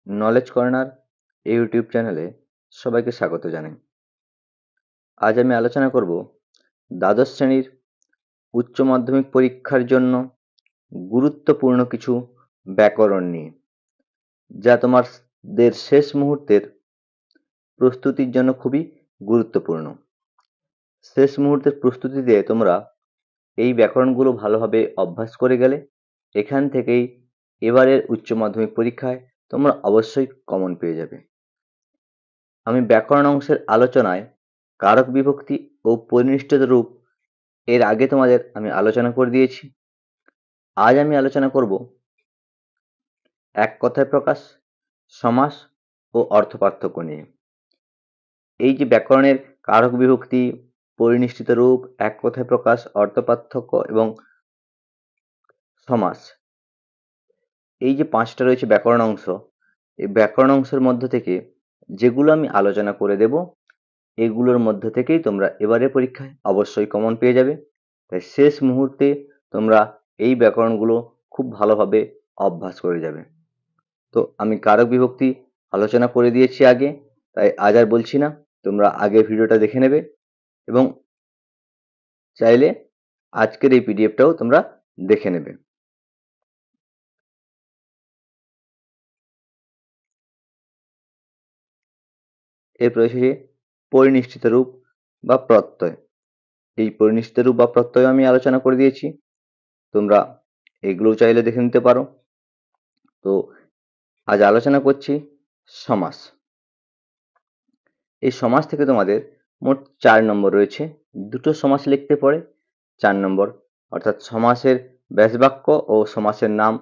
Knowledge corner এই YouTube চ্যানেলে সবাইকে স্বাগত জানাই। আজ আমি আলোচনা করব দ্বাদশ শ্রেণীর উচ্চ মাধ্যমিক পরীক্ষার জন্য গুরুত্বপূর্ণ কিছু ব্যাকরণ নিয়ে, যা তোমাদের শেষ মুহূর্তের প্রস্তুতির জন্য খুবই গুরুত্বপূর্ণ। শেষ মুহূর্তের প্রস্তুতিতে তোমরা এই ব্যাকরণগুলো ভালোভাবে অভ্যাস করে গেলে এখান থেকেই এবারের উচ্চ মাধ্যমিক পরীক্ষায় তোমরা অবশ্যই কমন পেয়ে যাবে। আমি ব্যাকরণ অংশের আলোচনায় কারক বিভক্তি ও পরিনিষ্ঠিত রূপ এর আগে তোমাদের আমি আলোচনা করে দিয়েছি। আজ আমি আলোচনা করব এক কথায় প্রকাশ, সমাস ও অর্থপার্থক্য নিয়ে। এই যে ব্যাকরণের কারক বিভক্তি, পরিনিষ্ঠিত রূপ, এক কথায় প্রকাশ, অর্থপার্থক্য এবং সমাস, এই যে পাঁচটা রয়েছে ব্যাকরণ অংশ, এই ব্যাকরণ অংশের মধ্য থেকে যেগুলো আমি আলোচনা করে দেব, এগুলোর মধ্য থেকেই তোমরা এবারে পরীক্ষায় অবশ্যই কমন পেয়ে যাবে। তাই শেষ মুহূর্তে তোমরা এই ব্যাকরণগুলো খুব ভালোভাবে অভ্যাস করে যাবে। তো আমি কারক বিভক্তি আলোচনা করে দিয়েছি আগে, তাই আজ আর বলছি না, তোমরা আগে ভিডিওটা দেখে নেবে এবং চাইলে আজকের এই পিডিএফটাও তোমরা দেখে নেবে। এরপর এসেছে পরিনিষ্ঠিত রূপ বা প্রত্যয়। এই পরিনিষ্ঠিত রূপ বা প্রত্যয় আমি আলোচনা করে দিয়েছি, তোমরা এগুলোও চাইলে দেখে নিতে পারো। তো আজ আলোচনা করছি সমাস। এই সমাস থেকে তোমাদের মোট 4 নম্বর রয়েছে। দুটো সমাস লিখতে পড়ে 4 নম্বর, অর্থাৎ সমাসের ব্যাসবাক্য ও সমাসের নাম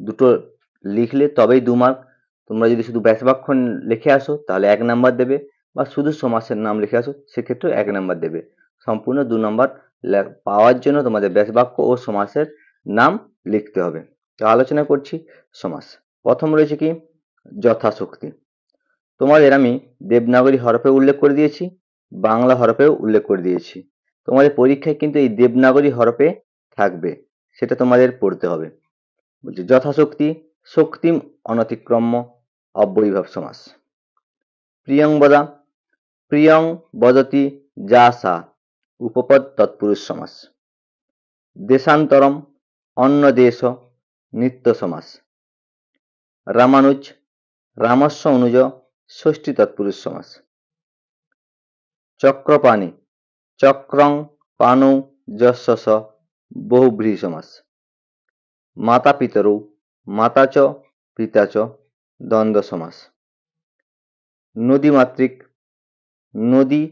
দুটো লিখলে তবেই 2 মার্ক। তোমরা যদি শুধু ব্যাসবাক্য লিখে আসো তাহলে 1 নাম্বার দেবে, বা শুধু সমাসের নাম লিখে আসো সেক্ষেত্রেও 1 নাম্বার দেবে। সম্পূর্ণ 2 নাম্বার পাওয়ার জন্য তোমাদের ব্যাসবাক্য ও সমাসের নাম লিখতে হবে। তো আলোচনা করছি সমাস। প্রথম রয়েছে কি যথাশক্তি। তোমাদের আমি দেবনাগরী হরফে উল্লেখ করে দিয়েছি, বাংলা হরফেও উল্লেখ করে দিয়েছি। তোমাদের পরীক্ষায় কিন্তু এই দেবনাগরী হরফে থাকবে, সেটা তোমাদের পড়তে হবে। বলছি যথাশক্তি, শক্তিম অনতিক্রম্য অব্যয়ীভাব সমাস। প্রিয়ং বদা, প্রিয়ং বদতি যা সা উপপদ তৎপুরুষ সমাস। দেশান্তরম অন্য দেশ নিত্য সমাস। রামানুজ, রামস্য অনুজ ষষ্ঠী তৎপুরুষ সমাস। চক্রপাণি, চক্রং পানৌ যস্য স বহুব্রীহি সমাস। মাতা পিতরৌ, মাতা চ পিতা চ দ্বন্দ্ব সমাস। নদীমাতৃক, নদী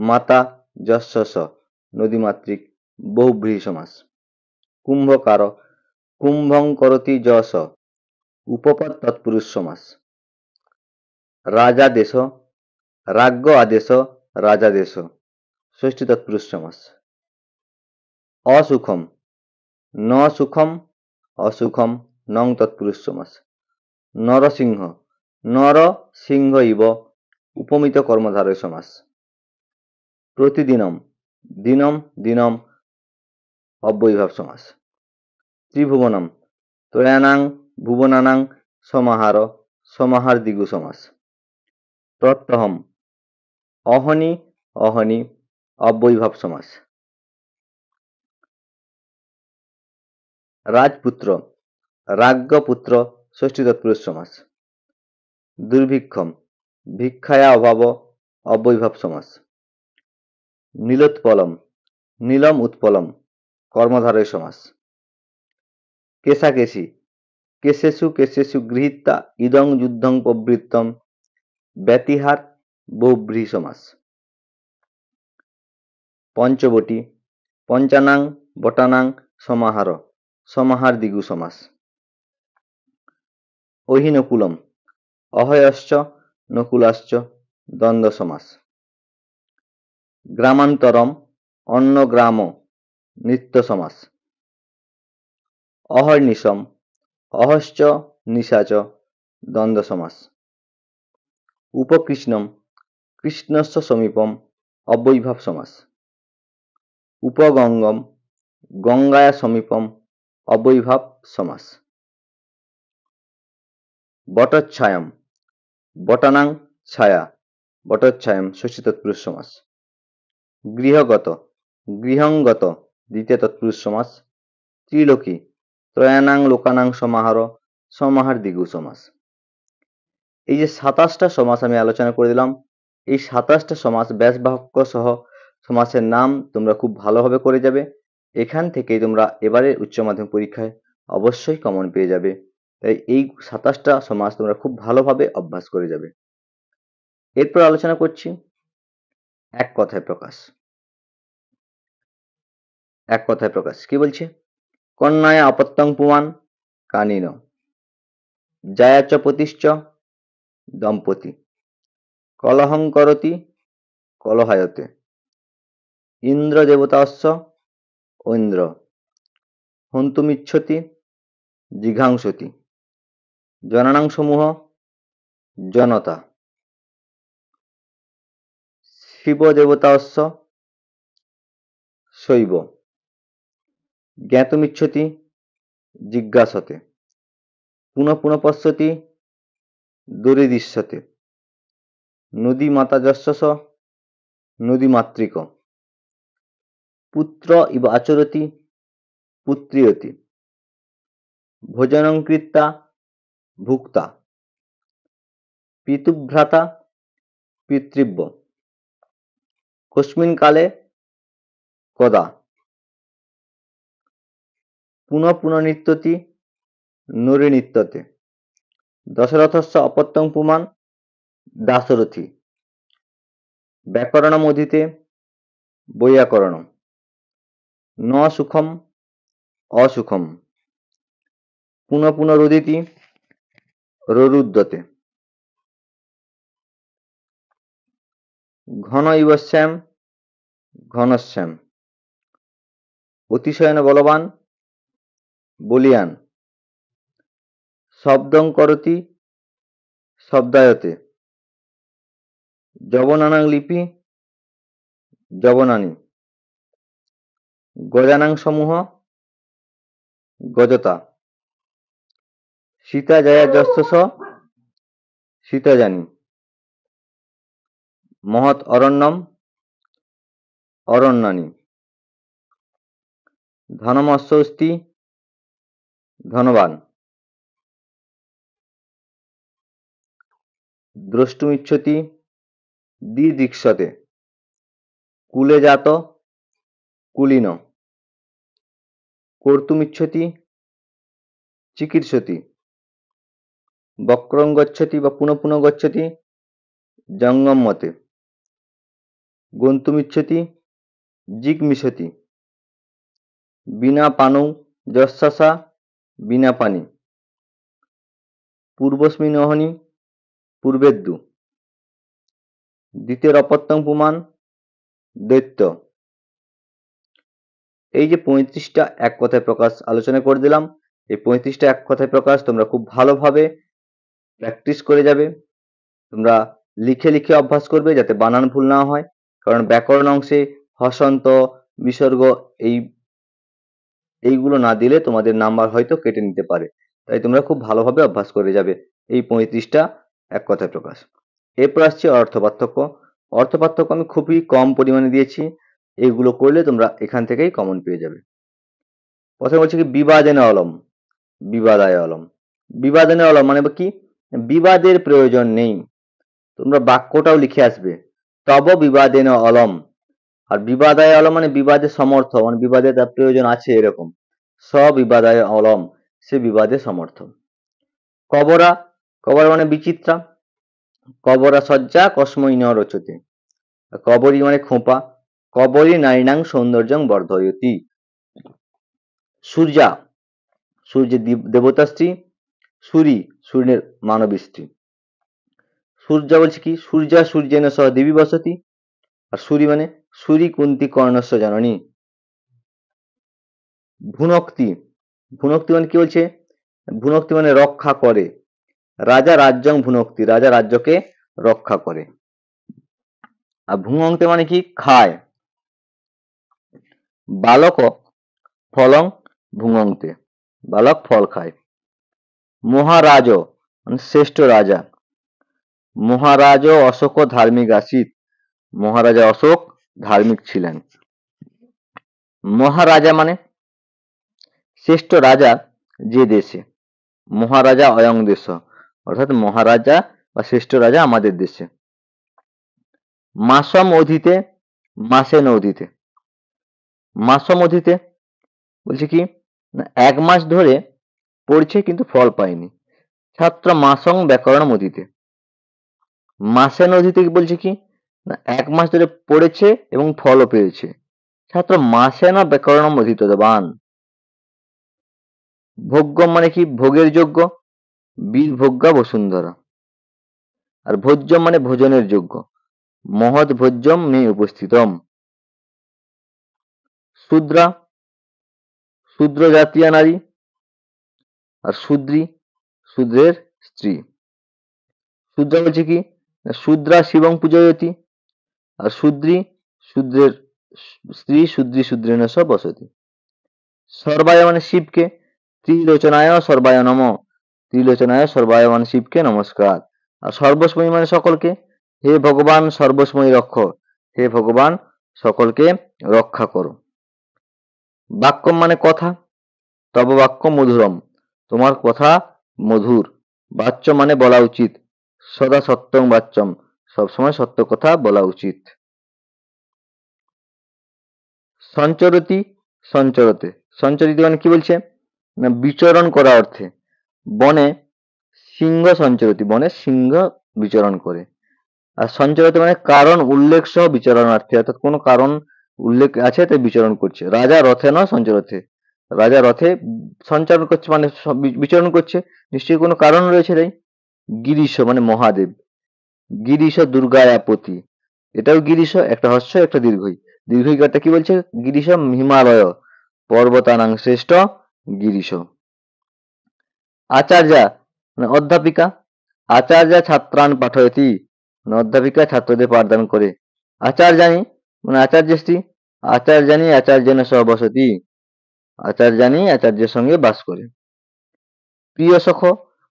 মাতা যস্য স নদীমাতৃক বহুব্রীহি সমাস। কুম্ভকার, কুম্ভং করতি যশ উপপদ তৎপুরুষ সমাস। রাজাদেশ, রাজ্ঞ আদেশ রাজাদেশ ষষ্ঠী তৎপুরুষ সমাস। অসুখম, ন সুখম অসুখম নং তৎপুরুষ সমাস। নরসিংহ, নর সিংহ ইব উপমিত কর্মধারয় সমাস। প্রতিদিনম, দিনম দিনম অব্যয়ীভাব সমাস। ত্রিভুবনম, ত্রয়ানাং ভুবনানাং সমাহার সমাহার দ্বিগু সমাস। প্রত্যহম, অহনি অহনি অব্যয়ীভাব সমাস। রাজপুত্র, রাজ্ঞপুত্র ষষ্ঠী তৎপুরুষ সমাস। দুর্ভিক্ষম, ভিক্ষায়া অভাব অব্যয়ীভাব সমাস। নীলোৎপলম, নীলম উৎপলম কর্মধারয় সমাস। কেশাকেশী, কেশেষু কেশেষু গৃহীতা ইদং যুদ্ধং প্রবৃত্তম ব্যতিহার বহুব্রীহি সমাস। পঞ্চবটী, পঞ্চানাং বটানাং সমাহার সমাহার দ্বিগু সমাস। অহিনকুলম, অহয়শ্চ নকুলাশ্চ দ্বন্দ্ব সমাস। গ্রামান্তরম, অন্য গ্রাম নিত্য সমাস। অহর্নিশম, অহশ্চ নিশাচ দ্বন্দ্ব সমাস। উপকৃষ্ণম, কৃষ্ণস্য সমীপম অব্যয়ীভাব সমাস। উপগঙ্গম, গঙ্গায়া সমীপম অব্যয়ীভাব সমাস। বটচ্ছায়াম, বটানাং ছায়া, বটচ্ছায়াম ষষ্ঠী তৎপুরুষ সমাস। গৃহগত, গৃহঙ্গত দ্বিতীয় তৎপুরুষ সমাস। ত্রিলোকী, ত্রয়ানাং লোকানাং সমাহার, সমাহার দ্বিগু সমাস। এই যে 27টা সমাস আমি আলোচনা করে দিলাম, এই 27টা সমাস ব্যাস বাক্য সহ সমাসের নাম তোমরা খুব ভালোভাবে করে যাবে। এখান থেকেই তোমরা এবারে উচ্চ মাধ্যমিক পরীক্ষায় অবশ্যই কমন পেয়ে যাবে। তাই এই 27টা সমাস তোমরা খুব ভালোভাবে অভ্যাস করে যাবে। এরপর আলোচনা করছি এক কথায় প্রকাশ। এক কথায় প্রকাশ কি বলছে? কন্যায় আপত্যং পুমান কানিন, জায়াচ পতিশ্চ দম্পতি, কলহং করতি কলহায়তে, ইন্দ্র দেবতাস্য ঐন্দ্র, হন্তুমিচ্ছতি জিঘাংসতি, জননাং সমূহ জনতা, শিব দেবতাস্য শৈব, জ্ঞাতুমিচ্ছতি জিজ্ঞাসতে, পুনঃ পুনঃ পশ্যতি দরিদিশ্যতে, নদী মাতা যস্য নদী মাতৃক, পুত্র ইব আচরতি পুত্রিয়তি, ভোজনং কৃত্বা ভুক্তা, পিতুভ্রাতা পিতৃব্য, কস্মিন কালে কদা, পুনঃ পুনঃ নিত্যতি নরে নিত্যতে, দশরথস্য অপত্যং পুমান দাশরথী, ব্যাকরণমধীতে বৈয়াকরণম, ন সুখম অসুখম, পুনঃ পুনঃ রুদিতি ররুদ্যতে, ঘন ইব শ্যাম ঘনশ্যাম, অতিশয়ন বলবান বলিয়ান, শব্দং করতি শব্দায়তে, যবনানাং লিপি যবনানি, গজানাং সমূহ গজতা, সীতা জয়া যস্য সীতাজানি, মহৎ অরণ্যম অরণ্যানি, ধনমস্যস্তি ধনবান, দ্রষ্টুমিচ্ছতি দিদৃক্ষতে, কুলে জাত কুলীন, কর্তুমিচ্ছতি চিকিৎসতি, বক্রং গচ্ছতি বা পুনঃ পুনঃ গচ্ছতি জঙ্গম মতে, গন্তুমিচ্ছতি জিগমিষতি, বিনা পানৌ যস্যাসা বিনা পানি, পূর্বস্মিন অহনি পূর্বেদ্দু, দ্বিতীয় অপত্যং পুমান দৈত্য। এই যে 35টা এক কথায় প্রকাশ আলোচনা করে দিলাম, এই 35টা এক কথায় প্রকাশ তোমরা খুব ভালোভাবে প্র্যাকটিস করে যাবে। তোমরা লিখে লিখে অভ্যাস করবে যাতে বানান ভুল না হয়, কারণ ব্যাকরণ অংশে হসন্ত বিসর্গ এইগুলো না দিলে তোমাদের নাম্বার হয়তো কেটে নিতে পারে। তাই তোমরা খুব ভালোভাবে অভ্যাস করে যাবে এই 35টা এক কথায় প্রকাশ। এরপর আসছে অর্থ পার্থক্য। অর্থ পার্থক্য আমি খুবই কম পরিমাণে দিয়েছি, এগুলো করলে তোমরা এখান থেকেই কমন পেয়ে যাবে। প্রথমে বলছে কি বিবাদেনে অলম, বিবাদায় অলম। বিবাদেনে অলম মানে কি? বিবাদের প্রয়োজন নেই। তোমরা বাক্যটাও লিখে আসবে তব বিবাদেন অলম। আর বিবাদায় অলম মানে বিবাদে সমর্থ, মানে বিবাদে তার প্রয়োজন আছে এরকম। বিবাদায় অলম, সে বিবাদে সমর্থ। কবরা, কবরা মানে বিচিত্রা। কবরা সজ্জা কসমই ন রচতে। কবরী মানে খোঁপা। কবরী নারীণাং সৌন্দর্যং বর্ধয়তি। সূর্যা, সূর্যের দেবতা স্ত্রী। সূরি, সূর্যের মানবী স্ত্রী। সূর্যা বলছে কি সূর্যা সূর্যেন সহ দেবী বসতি। আর সূরি মানে সূরি কুন্তি কর্ণস্য জননী। ভুনক্তি, ভুনক্তি মানে কি বলছে? ভুনক্তি মানে রক্ষা করে। রাজা রাজ্যং ভুনক্তি, রাজা রাজ্যকে রক্ষা করে। আর ভুঙ্গতে মানে কি খায়। বালক ফলং ভুঙ্গতে, বালক ফল খায়। মহারাজ মানে শ্রেষ্ঠ রাজা। মহারাজ অশোক ধার্মিক আসিত। মহারাজা অশোক ধার্মিক ছিলেন। মহারাজা মানে শ্রেষ্ঠ রাজা যে দেশে, মহারাজা অয়ং দেশ, অর্থাৎ মহারাজা বা শ্রেষ্ঠ রাজা আমাদের দেশে। মাসম অধীতে, মাসেন অধীতে। মাসম অধীতে বলছে কি না, 1 মাস ধরে পড়ছে কিন্তু ফল পায়নি। ছাত্র মাসং ব্যাকরণ অধীতে। মাসেন অধীতে বলছে কি না, 1 মাস ধরে পড়েছে এবং ফলও পেয়েছে। ছাত্র মাসেন ব্যাকরণম অধীতবান। ভোগ্যম মানে কি ভোগের যোগ্য, বীর ভোগ্যা বসুন্ধরা। আর ভোজ্যম মানে ভোজনের যোগ্য, মহৎ ভোজ্যম মে উপস্থিতম। শূদ্রা, শূদ্র জাতীয় নারী। আর শূদ্রী, শূদ্রের স্ত্রী। শূদ্রা বলছে কি শূদ্রা শিবং পূজয়তি। আর শূদ্রী, শূদ্রের স্ত্রী, শূদ্রী শূদ্রেণ স বসতি। সর্বায় মানে শিবকে, ত্রিলোচনায় সর্বায় নম। ত্রিলোচনায় সর্বায় মানে শিবকে নমস্কার। আর সর্বস্ময়ী মানে সকলকে, হে ভগবান সর্বস্ময়ী রক্ষ, হে ভগবান সকলকে রক্ষা করো। বাক্যম মানে কথা, তব বাক্য মধুরম, তোমার কথা মধুর। বাচ্য মানে বলা উচিত, সদা সত্যং বাচ্যম, সবসময় সত্য কথা বলা উচিত। সঞ্চরতি, সঞ্চরতে। সঞ্চরিত মানে কি বলছে না, বিচরণ করা অর্থে। বনে সিংহ সঞ্চরতি, বনে সিংহ বিচরণ করে। আর সঞ্চরতি মানে কারণ উল্লেখ সহ বিচরণার্থে, অর্থাৎ কোনো কারণ উল্লেখ আছে তাই বিচরণ করছে। রাজা রথে ন সঞ্চরতে, রাজা রথে সঞ্চারণ করছে মানে বিচরণ করছে, নিশ্চয়ই কোনো কারণ রয়েছে তাই। গিরিশ মানে মহাদেব, গিরিশ দুর্গায়াপতি। এটাও গিরিশ, একটা হর্ষ একটা দীর্ঘই। দীর্ঘইকারটা কি বলছে, গিরিশ হিমালয় পর্বতানাং শ্রেষ্ঠ গিরিশ। আচার্যা মানে অধ্যাপিকা, আচার্যা ছাত্রান পাঠয়তি, মানে অধ্যাপিকা ছাত্রদের পাঠদান করে। আচার্যানি মানে আচার্য স্ত্রী, আচার্যানি আচার্যেন সহ বসতি, আচার্যানি আচার্যের সঙ্গে বাস করে। প্রিয় সখ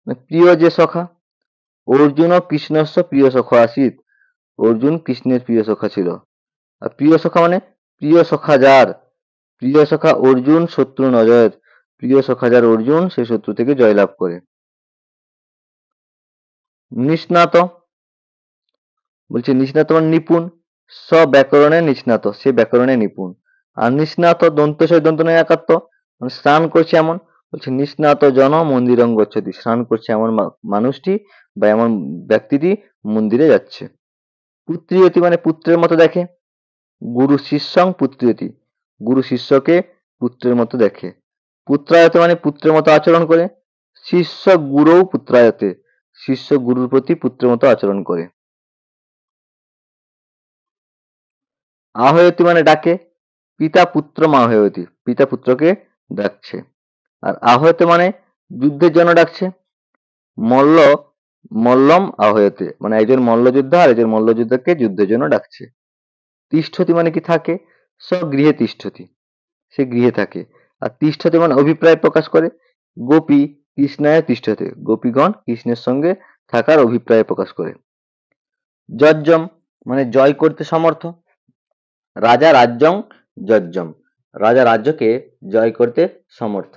মানে প্রিয় যে সখা, অর্জুন কৃষ্ণস্য প্রিয় সখ আসিত, অর্জুন কৃষ্ণের প্রিয় সখা ছিল। আর প্রিয় সখা মানে প্রিয় সখা যার, প্রিয় সখা অর্জুন শত্রু নজয়, প্রিয় সখা যার অর্জুন সে শত্রু থেকে জয়লাভ করে। নিষ্ণাত বলছে, নিষ্ণাত মানে নিপুণ, স ব্যাকরণে নিষ্ণাত, সে ব্যাকরণে নিপুণ। আর নিষ্ণাত দন্ত সহ দন্ত নয় একাত্ম, মানে স্নান করছে এমন। বলছে নিষ্ণাত জন মন্দিরং গচ্ছতি, স্নান করছে এমন মানুষটি বা এমন ব্যক্তিটি মন্দিরে যাচ্ছে। পুত্রিয়তি মানে পুত্রের মতো দেখে, গুরু শিষ্যং পুত্রিয়তি, গুরু শিষ্যকে পুত্রের মতো দেখে। পুত্রায়তে মানে পুত্রের মতো আচরণ করে, শিষ্য গুরুও পুত্রায়তে, শিষ্য গুরুর প্রতি পুত্রের মতো আচরণ করে। আহয়তি মানে ডাকে, পিতা পুত্র আহয়তি, পিতা পুত্রকে ডাকছে। আর আহয়তে মানে যুদ্ধের জন্য ডাকছে। মল্ল মল্লম আহয়তে মানে একজন মল্লযোদ্ধা আর একজন মল্লযোদ্ধাকে যুদ্ধের জন্য ডাকছে। তিষ্ঠতি মানে কি থাকে, স্বগৃহে তিষ্ঠতি, সে গৃহে থাকে। আর তিষ্ঠতি মানে অভিপ্রায় প্রকাশ করে, গোপী কৃষ্ণায় তিষ্ঠতে, গোপীগণ কৃষ্ণের সঙ্গে থাকার অভিপ্রায় প্রকাশ করে। যজ্জম মানে জয় করতে সমর্থ, রাজা রাজ্যং যজ্জম, রাজা রাজ্যকে জয় করতে সমর্থ।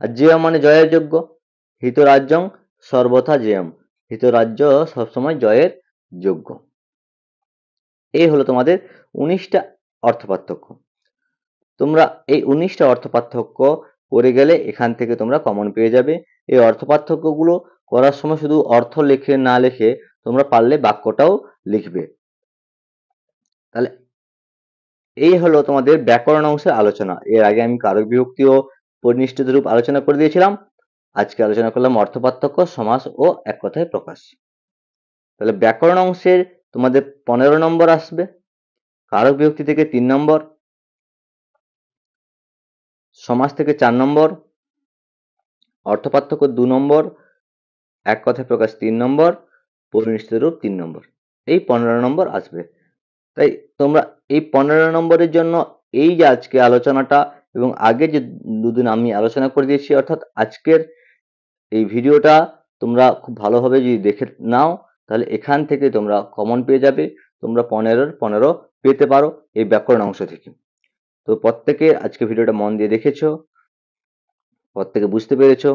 আর জেয় মানে জয়ের যোগ্য, হিত রাজ্যং সর্বথা জেয়ম, হিত রাজ্য সবসময় জয়ের যোগ্য। এই হলো তোমাদের 19টা অর্থ পার্থক্য। তোমরা এই 19টা অর্থ পার্থক্য করে গেলে এখান থেকে তোমরা কমন পেয়ে যাবে। এই অর্থ পার্থক্যগুলো করার সময় শুধু অর্থ লিখে না লিখে তোমরা পারলে বাক্যটাও লিখবে। তাহলে এই হলো তোমাদের ব্যাকরণ অংশের আলোচনা। এর আগে আমি কারক বিভক্তি ও পরিনিষ্ঠিত রূপ আলোচনা করে দিয়েছিলাম। আজকে আলোচনা করলাম অর্থ পার্থক্য, সমাস ও এক কথায় প্রকাশ। তাহলে ব্যাকরণ অংশের তোমাদের 15 নম্বর আসবে, কারক বিভক্তি থেকে 3 নম্বর, সমাস থেকে 4 নম্বর, অর্থ পার্থক্য 2 নম্বর, এক কথায় প্রকাশ 3 নম্বর, পরিনিষ্ঠিত রূপ 3 নম্বর, এই 15 নম্বর আসবে। তাই তোমরা এই 15 নম্বরের জন্য এই যে আজকে আলোচনাটা এবং আগে যে দুদিন আমি আলোচনা করে দিয়েছি, অর্থাৎ আজকের এই ভিডিওটা তোমরা খুব ভালোভাবে যদি দেখে নাও তাহলে এখান থেকে তোমরা কমন পেয়ে যাবে, তোমরা 15 পেতে পারো এই ব্যাকরণ অংশ থেকে। তো প্রত্যেকে আজকে ভিডিওটা মন দিয়ে দেখেছো, প্রত্যেকে বুঝতে পেরেছো।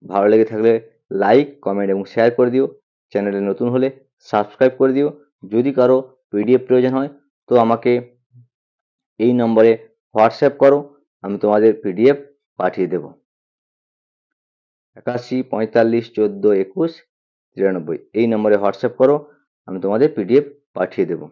ভালো লেগে থাকলে লাইক, কমেন্ট এবং শেয়ার করে দিও। চ্যানেলে নতুন হলে সাবস্ক্রাইব করে দিও। যদি কারো পিডিএফ প্রয়োজন হয় তো আমাকে এই নম্বরে হোয়াটসঅ্যাপ করো, আমি তোমাদের পিডিএফ পাঠিয়ে দেব। 81 45 14 21 93 এই নম্বরে হোয়াটসঅ্যাপ করো, আমি তোমাদের পিডিএফ পাঠিয়ে দেব।